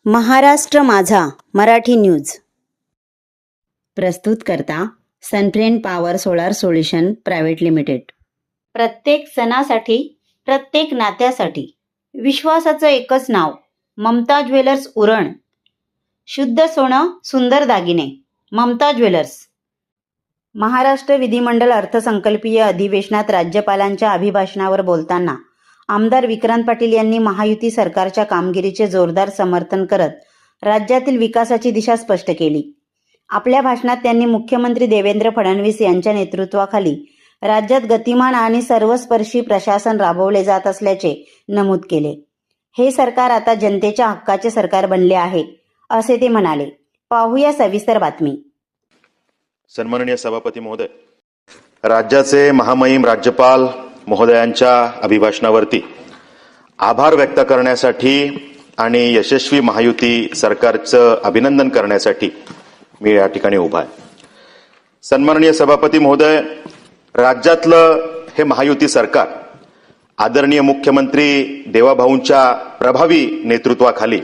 महाराष्ट्र माझा मराठी न्यूज प्रस्तुत करता Sunfriend power solar solution private limited. प्रत्येक सणासाठी, प्रत्येक नात्यासाठी विश्वासाचं एकच नाव, ममता ज्वेलर्स उरण। शुद्ध सोनं, सुंदर दागिने, ममता ज्वेलर्स। महाराष्ट्र विधिमंडळ अर्थसंकल्पीय अधिवेशनात राज्यपालांच्या अभिभाषणावर बोलताना आमदार विक्रांत पाटील यांनी महायुती सरकारच्या कामगिरीचे जोरदार समर्थन करत राज्यातील विकासाची दिशा स्पष्ट केली। आपल्या भाषणात त्यांनी मुख्यमंत्री देवेंद्र फडणवीस यांच्या नेतृत्वाखाली राज्यात गतिमान आणि सर्वस्पर्शी प्रशासन राबवले जात असल्याचे नमूद केले। हे सरकार आता जनतेच्या हक्काचे सरकार बनले आहे, असे ते म्हणाले। पाहूया सविस्तर बातमी। सन्माननीय सभापती महोदय, राज्याचे महामहिम राज्यपाल महोदयांच्या अभिभाषणावरती आभार व्यक्त करण्यासाठी आणि यशस्वी महायुती सरकारचं अभिनंदन करण्यासाठी मी या ठिकाणी उभा आहे। सन्माननीय सभापती महोदय, राज्यातलं हे महायुती सरकार आदरणीय मुख्यमंत्री देवाभाऊंच्या प्रभावी नेतृत्वाखाली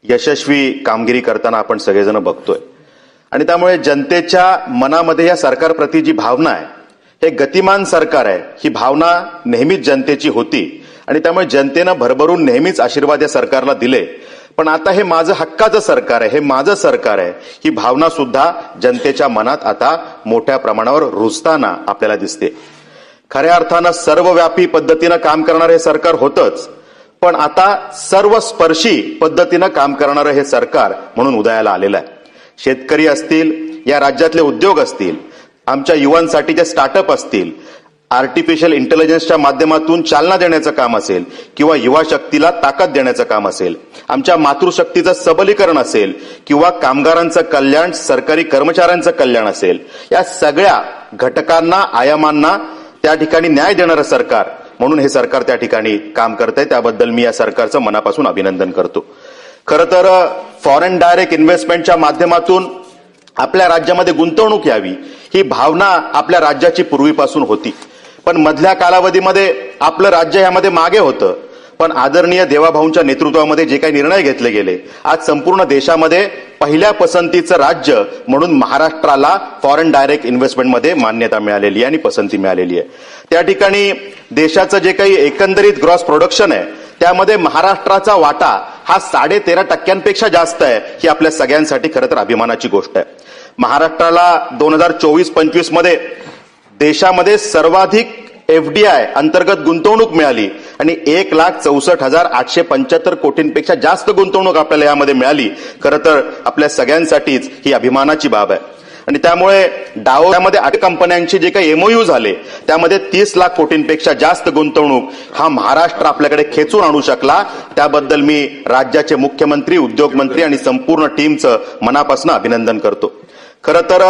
यशस्वी कामगिरी करताना आपण सगळेजण बघतोय आणि त्यामुळे जनतेच्या मनामध्ये या सरकारप्रती जी भावना आहे, हे गतिमान सरकार आहे, ही भावना नेहमीच जनतेची होती आणि त्यामुळे जनतेनं भरभरून नेहमीच आशीर्वाद या सरकारला दिले। पण आता हे माझं हक्काचं सरकार आहे, हे माझं सरकार आहे, ही भावना सुद्धा जनतेच्या मनात आता मोठ्या प्रमाणावर रुजताना आपल्याला दिसते। खऱ्या अर्थानं सर्वव्यापी पद्धतीनं काम करणारं हे सरकार होतंच, पण आता सर्वस्पर्शी पद्धतीनं काम करणारं हे सरकार म्हणून उदयाला आलेलं आहे। शेतकरी असतील, या राज्यातले उद्योग असतील, आमच्या युवांसाठीचे स्टार्टअप असतील, आर्टिफिशियल इंटेलिजन्सच्या माध्यमातून चालना देण्याचं काम असेल किंवा युवा शक्तीला ताकद देण्याचं काम असेल, आमच्या मातृशक्तीचं सबलीकरण असेल किंवा कामगारांचं कल्याण, सरकारी कर्मचाऱ्यांचं कल्याण असेल, या सगळ्या घटकांना, आयामांना त्या ठिकाणी न्याय देणारं सरकार म्हणून हे सरकार त्या ठिकाणी काम करतंय। त्याबद्दल मी या सरकारचं मनापासून अभिनंदन करतो। खरं तर फॉरेन डायरेक्ट इन्व्हेस्टमेंटच्या माध्यमातून आपल्या राज्यामध्ये गुंतवणूक यावी, ही भावना आपल्या राज्याची पूर्वीपासून होती, पण मधल्या कालावधीमध्ये आपलं राज्य यामध्ये मागे होतं। पण आदरणीय देवाभाऊंच्या नेतृत्वामध्ये जे काही निर्णय घेतले गेले, आज संपूर्ण देशामध्ये पहिल्या पसंतीचं राज्य म्हणून महाराष्ट्राला फॉरेन डायरेक्ट इन्व्हेस्टमेंटमध्ये मान्यता मिळालेली आहे आणि पसंती मिळालेली आहे। त्या ठिकाणी देशाचं जे काही एकंदरीत ग्रॉस प्रोडक्शन आहे, त्यामध्ये महाराष्ट्राचा वाटा हा 13.5% जास्त आहे, ही आपल्या सगळ्यांसाठी खरं तर अभिमानाची गोष्ट आहे। महाराष्ट्राला 2024-25 मध्ये देशामध्ये सर्वाधिक FDI अंतर्गत गुंतवणूक मिळाली आणि 1,64,875 कोटींपेक्षा जास्त गुंतवणूक आपल्याला यामध्ये मिळाली। खरं तर आपल्या सगळ्यांसाठीच ही अभिमानाची बाब आहे आणि त्यामुळे त्यामध्ये 8 कंपन्यांचे जे काही MOU झाले, त्यामध्ये 30 लाख कोटींपेक्षा जास्त गुंतवणूक हा महाराष्ट्र आपल्याकडे खेचून आणू शकला। त्याबद्दल मी राज्याचे मुख्यमंत्री, उद्योगमंत्री आणि संपूर्ण टीमचं मनापासून अभिनंदन करतो। खरं तर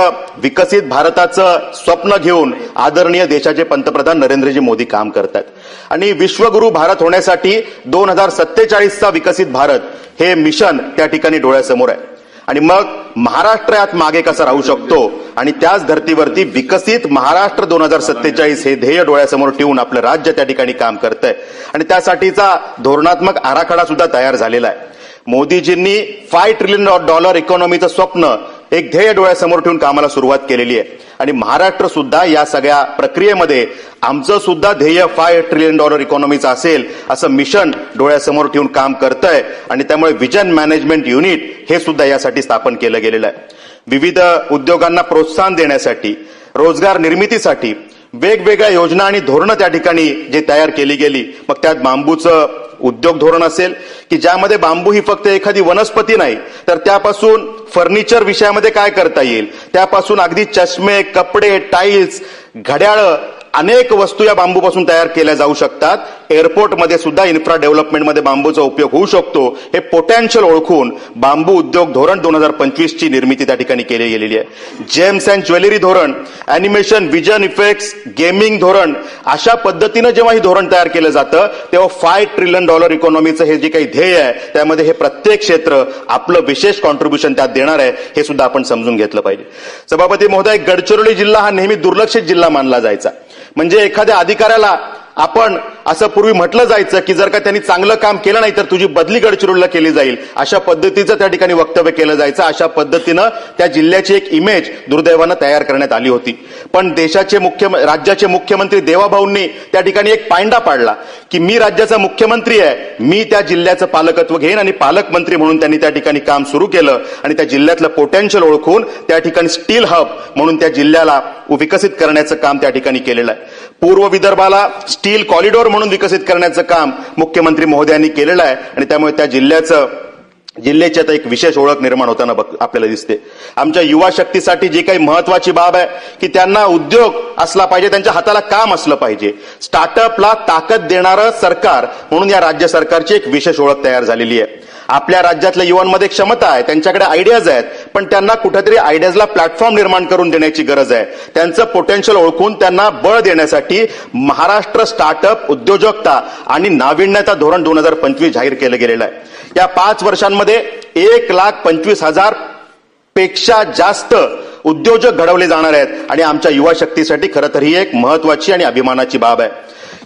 विकसित भारताचं स्वप्न घेऊन आदरणीय देशाचे पंतप्रधान नरेंद्रजी मोदी काम करतात आणि विश्वगुरू भारत होण्यासाठी 2047चा विकसित भारत हे मिशन त्या ठिकाणी डोळ्यासमोर आहे आणि मग महाराष्ट्र यात मागे कसा राहू शकतो आणि त्याच धर्तीवरती विकसित महाराष्ट्र 2047 हे ध्येय डोळ्यासमोर ठेवून आपलं राज्य त्या ठिकाणी काम करतंय आणि त्यासाठीचा धोरणात्मक आराखडा सुद्धा तयार झालेला आहे। मोदीजींनी $5 ट्रिलियन इकॉनॉमीचं स्वप्न एक ध्येय डोळ्यासमोर ठेवून कामाला सुरुवात केलेली आहे आणि महाराष्ट्र सुद्धा या सगळ्या प्रक्रियेमध्ये आमचं सुद्धा ध्येय $5 ट्रिलियन इकॉनॉमीचं असेल असं मिशन डोळ्यासमोर ठेवून काम करतंय आणि त्यामुळे विजन मॅनेजमेंट युनिट हे सुद्धा यासाठी स्थापन केलं गेलेलं आहे। विविध उद्योगांना प्रोत्साहन देण्यासाठी, रोजगार निर्मितीसाठी वेगवेगळ्या योजना आणि धोरणं त्या ठिकाणी जे तयार केली गेली, मग त्यात बांबूचं उद्योग धोरण असेल की ज्यामध्ये बांबू ही फक्त एखादी वनस्पती नाही, तर त्यापासून फर्निचर विषयामध्ये काय करता येईल, त्यापासून अगदी चष्मे, कपडे, टाईल्स, घड्याळं, अनेक वस्तू या बांबूपासून तयार केल्या जाऊ शकतात। एअरपोर्टमध्ये सुद्धा इन्फ्रा डेव्हलपमेंटमध्ये बांबूचा उपयोग होऊ शकतो। हे पोटेन्शियल ओळखून बांबू उद्योग धोरण 2025 ची निर्मिती त्या ठिकाणी केली गेलेली आहे। जेम्स अँड ज्वेलरी धोरण, अॅनिमेशन, विजन इफेक्ट्स, गेमिंग धोरण, अशा पद्धतीनं जेव्हा हे धोरण तयार केलं जातं तेव्हा $5 ट्रिलियन इकॉनॉमीचं हे जे काही ध्येय आहे, त्यामध्ये हे प्रत्येक क्षेत्र आपलं विशेष कॉन्ट्रीब्युशन त्यात देणार आहे, हे सुद्धा आपण समजून घेतलं पाहिजे। सभापती महोदय, गडचिरोली जिल्हा हा नेहमी दुर्लक्षित जिल्हा मानला जायचा, म्हणजे एखाद्या अधिकाऱ्याला आपण असं पूर्वी म्हटलं जायचं की जर का त्यांनी चांगलं काम केलं नाही तर तुझी बदली गडचिरोलीला केली जाईल, अशा पद्धतीचं त्या ठिकाणी वक्तव्य केलं जायचं. अशा पद्धतीनं त्या जिल्ह्याची एक इमेज दुर्दैवानं तयार करण्यात आली होती. पण राज्याचे मुख्यमंत्री देवाभाऊंनी त्या ठिकाणी एक पायंडा पाडला की मी राज्याचा मुख्यमंत्री आहे, मी त्या जिल्ह्याचं पालकत्व घेईन आणि पालकमंत्री म्हणून त्यांनी त्या ठिकाणी काम सुरू केलं आणि त्या जिल्ह्यातलं पोटेन्शियल ओळखून त्या ठिकाणी स्टील हब म्हणून त्या जिल्ह्याला विकसित करण्याचं काम त्या ठिकाणी केलेलं आहे. पूर्व विदर्भाला स्टील कॉरिडॉर म्हणून विकसित करण्याचं काम मुख्यमंत्री महोदयांनी केलेलं आहे आणि त्यामुळे त्या जिल्ह्याची आता एक विशेष ओळख निर्माण होताना आपल्याला दिसते. आमच्या युवा शक्तीसाठी जी काही महत्वाची बाब आहे की त्यांना उद्योग असला पाहिजे, त्यांच्या हाताला काम असलं पाहिजे. स्टार्टअपला ताकद देणारं सरकार म्हणून या राज्य सरकारची एक विशेष ओळख तयार झालेली आहे. आपल्या राज्यातल्या युवांमध्ये क्षमता आहे, त्यांच्याकडे आयडियाज आहेत, पण त्यांना कुठेतरी आयडियाजला प्लॅटफॉर्म निर्माण करून देण्याची गरज आहे. त्यांचं पोटेन्शियल ओळखून त्यांना बळ देण्यासाठी महाराष्ट्र स्टार्टअप उद्योजकता आणि नाविन्यता धोरण 2025 जाहीर केलं गेलेलं आहे. या 5 वर्षांमध्ये 1,25,000 पेक्षा जास्त उद्योजक घडवले जाणार आहेत आणि आमच्या युवा शक्तीसाठी खरं तर ही एक महत्वाची आणि अभिमानाची बाब आहे.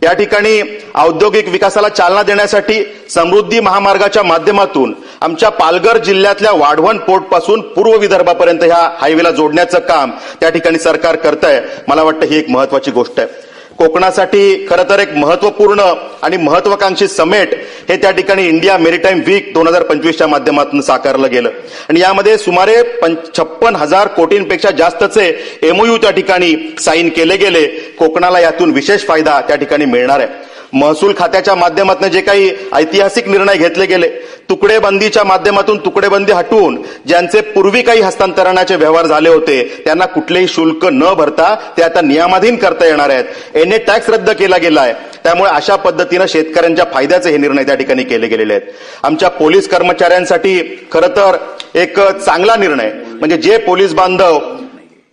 या ठिकाणी औद्योगिक विकासाला चालना देण्यासाठी समृद्धी महामार्गाच्या माध्यमातून आमच्या पालघर जिल्ह्यातल्या वाढवण पोर्ट पासून पूर्व विदर्भापर्यंत ह्या हायवेला जोडण्याचं काम त्या ठिकाणी सरकार करतंय. मला वाटतं ही एक महत्वाची गोष्ट आहे. कोकणासाठी खरं तर एक महत्वपूर्ण आणि महत्वाकांक्षी समेट हे त्या ठिकाणी इंडिया मेरीटाईम वीक 2025च्या माध्यमातून साकारलं गेलं आणि यामध्ये सुमारे 56,000 कोटींपेक्षा जास्तचे MOU त्या ठिकाणी साईन केले गेले. कोकणाला यातून विशेष फायदा त्या ठिकाणी मिळणार आहे. महसूल खात्याच्या माध्यमातून जे काही ऐतिहासिक निर्णय घेतले गेले, तुकडेबंदीच्या माध्यमातून तुकडेबंदी हटवून ज्यांचे पूर्वी काही हस्तांतरणाचे व्यवहार झाले होते त्यांना कुठलेही शुल्क न भरता ते आता नियमाधीन करता येणार आहेत. NA टॅक्स रद्द केला गेला आहे. त्यामुळे अशा पद्धतीनं शेतकऱ्यांच्या फायद्याचे हे निर्णय त्या ठिकाणी केले गेलेले आहेत. आमच्या पोलीस कर्मचाऱ्यांसाठी खरं तर एक चांगला निर्णय म्हणजे जे पोलीस बांधव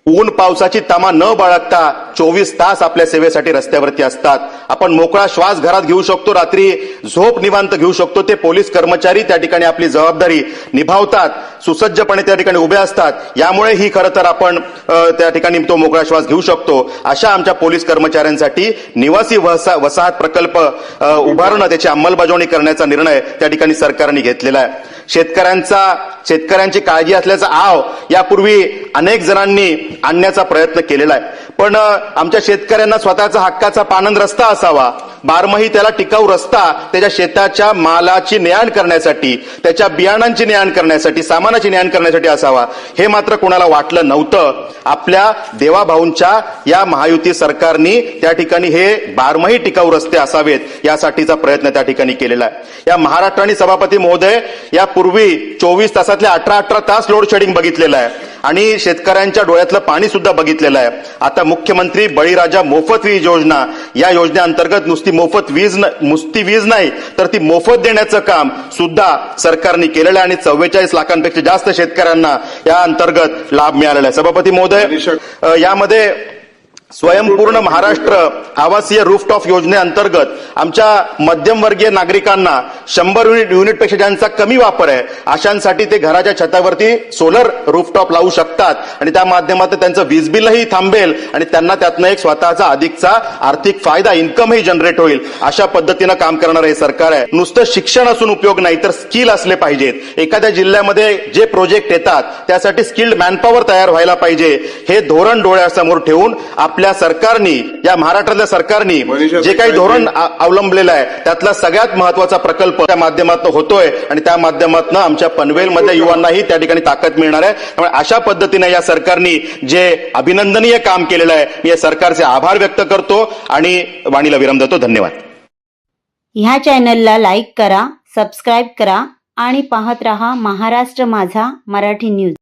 ऊन पावसाची तमा न बाळगता 24 तास आपल्या सेवेसाठी रस्त्यावरती असतात, आपण मोकळा श्वास घरात घेऊ शकतो, रात्री झोप निवांत घेऊ शकतो, ते पोलीस कर्मचारी त्या ठिकाणी आपली जबाबदारी निभावतात, सुसज्जपणे त्या ठिकाणी उभे असतात. यामुळे ही खरं तर आपण त्या ठिकाणी तो मोकळा श्वास घेऊ शकतो. अशा आमच्या पोलीस कर्मचाऱ्यांसाठी निवासी वसाहत प्रकल्प उभारणं, त्याची अंमलबजावणी करण्याचा निर्णय त्या ठिकाणी सरकारने घेतलेला आहे. शेतकऱ्यांची काळजी असल्याचा आव यापूर्वी अनेक जणांनी आणण्याचा प्रयत्न केलेला आहे, पण आमच्या शेतकऱ्यांना स्वतःचा हक्काचा पाणंद रस्ता असावा, बारमाही त्याला टिकाऊ रस्ता त्याच्या शेताच्या मालाची ने-आण करण्यासाठी, त्याच्या बियाणांची ने-आण करण्यासाठी, सामानाची ने-आण करण्यासाठी असावा, हे मात्र कोणाला वाटलं नव्हतं. आपल्या देवाभाऊंच्या या महायुती सरकारने त्या ठिकाणी हे बारमाही टिकाऊ रस्ते असावेत यासाठीचा प्रयत्न त्या ठिकाणी केलेला आहे. या महाराष्ट्र आणि सभापती महोदय यापूर्वी 24 तासातले 18 तास लोड शेडिंग बघितलेलं आहे आणि शेतकऱ्यांच्या डोळ्यातलं पाणी सुद्धा बघितलेलं आहे. आता मुख्यमंत्री बळीराजा मोफत वीज योजना, या योजनेअंतर्गत नुसती वीज नाही तर ती मोफत देण्याचं काम सुद्धा सरकारने केलेलं आहे आणि 44 लाखांपेक्षा जास्त शेतकऱ्यांना या अंतर्गत लाभ मिळालेला आहे. सभापती महोदय, यामध्ये स्वयंपूर्ण महाराष्ट्र आवासीय रूफटॉप योजनेअंतर्गत आमच्या मध्यमवर्गीय नागरिकांना 100 युनिटपेक्षा ज्यांचा कमी वापर आहे अशांसाठी ते घराच्या छतावरती सोलर रूफटॉप लावू शकतात आणि त्या माध्यमातून त्यांचं वीज बिलही थांबेल आणि त्यांना त्यातनं एक स्वतःचा अधिकचा आर्थिक फायदा, इन्कमही जनरेट होईल. अशा पद्धतीनं काम करणारं हे सरकार आहे. नुसतं शिक्षण असून उपयोग नाही तर स्किल असले पाहिजेत. एखाद्या जिल्ह्यामध्ये जे प्रोजेक्ट येतात त्यासाठी स्किल्ड मॅनपॉवर तयार व्हायला पाहिजे. हे धोरण डोळ्यासमोर ठेवून आपल्या सरकारने, या महाराष्ट्रातल्या सरकारने जे काही धोरण अवलंबलेलं आहे त्यातला सगळ्यात महत्वाचा प्रकल्प त्या माध्यमातून होतोय आणि त्या माध्यमातून आमच्या पनवेलमधल्या युवांनाही त्या ठिकाणी ताकद मिळणार आहे. त्यामुळे अशा पद्धतीने या सरकारने जे अभिनंदनीय काम केलेलं आहे, मी या सरकारचे आभार व्यक्त करतो आणि वाणीला विराम देतो. धन्यवाद. ह्या चॅनलला लाईक करा, सबस्क्राईब करा आणि पाहत रहा महाराष्ट्र माझा मराठी न्यूज.